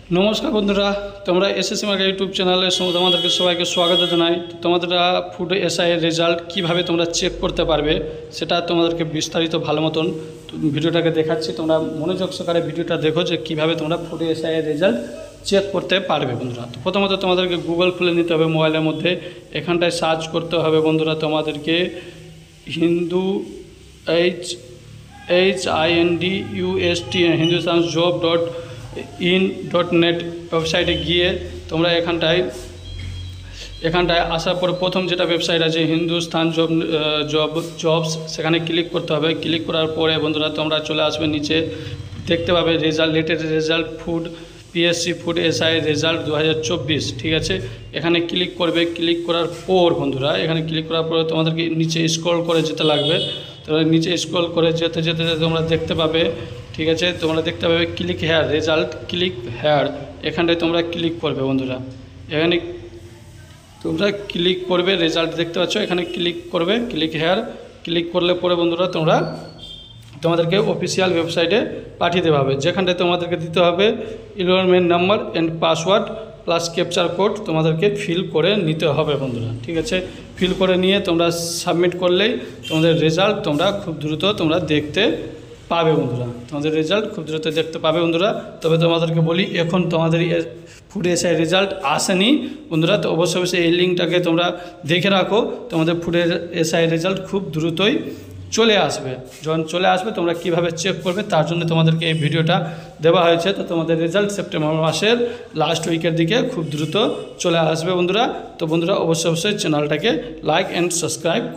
नमस्कार बंधुरा तुम्हारा एसएससी मार्केट यूट्यूब चैनल तुम्हारे सबाई के स्वागत जानाई। तो तुम्हारा फुड एसआई रेजल्ट किभाबे तुम्हारा चेक करते पारबे सेटा तुम्हादेरके विस्तारित भालो मतन भिडियोटाके देखाচ্ছি। তোমরা মনোযোগ সহকারে ভিডিওটা দেখো যে কিভাবে তোমরা ফুড এসআই রেজাল্ট চেক করতে পারবে বন্ধুরা। তো প্রথমত তোমাদেরকে গুগল খুলে নিতে হবে মোবাইলের মধ্যে, এখানটায় সার্চ করতে হবে বন্ধুরা তোমাদেরকে Hindu HINDUST Hindustan job .in.net ওয়েবসাইটে গিয়ে তোমরা এখানটায় আসার পর প্রথম যেটা ওয়েবসাইট আছে হিন্দুস্তান জবস সেখানে ক্লিক করতে হবে। ক্লিক করার পরে বন্ধুরা তোমরা চলে আসবে, নিচে দেখতে পাবে result, latest result food PSC food SI result 2024, ঠিক আছে। এখানে ক্লিক করবে। ক্লিক করার পর বন্ধুরা এখানে ক্লিক করার পরে তোমাদেরকে নিচে স্ক্রল করে যেতে লাগবে। তোমরা নিচে স্ক্রল করে যেতে যেতে তোমরা দেখতে পাবে, ঠিক আছে, তোমরা দেখতে পাবে click here result, click here এখানটায় তোমরা ক্লিক করবে বন্ধুরা। এখানে তোমরা ক্লিক করবে, রেজাল্ট দেখতে পাচ্ছ এখানে ক্লিক করবে, ক্লিক হেয়ার ক্লিক করলে পরে বন্ধুরা তোমাদেরকে অফিসিয়াল ওয়েবসাইটে পাঠিয়ে দেওয়া হবে, যেখানটায় তোমাদেরকে দিতে হবে enrolment number and password plus capture code তোমাদেরকে ফিল করে নিতে হবে বন্ধুরা, ঠিক আছে। ফিল করে নিয়ে তোমরা সাবমিট করলেই তোমাদের রেজাল্ট তোমরা খুব দ্রুত তোমরা দেখতে পাবে বন্ধুরা। তোমাদের রেজাল্ট খুব দ্রুত দেখতে পাবে বন্ধুরা। তবে তোমাদেরকে বলি এখন তোমাদের ফুড এসআই রেজাল্ট আসেনি বন্ধুরা, তো অবশ্যই এই লিঙ্কটাকে তোমরা দেখে রাখো। তোমাদের ফুড এসআই রেজাল্ট খুব দ্রুতই চলে আসবে। যখন চলে আসবে তোমরা কিভাবে চেক করবে তার জন্য তোমাদেরকে এই ভিডিওটা দেওয়া হয়েছে। তো তোমাদের রেজাল্ট সেপ্টেম্বর মাসের লাস্ট উইকের দিকে খুব দ্রুত চলে আসবে বন্ধুরা। তো বন্ধুরা অবশ্যই চ্যানেলটাকে লাইক অ্যান্ড সাবস্ক্রাইব করে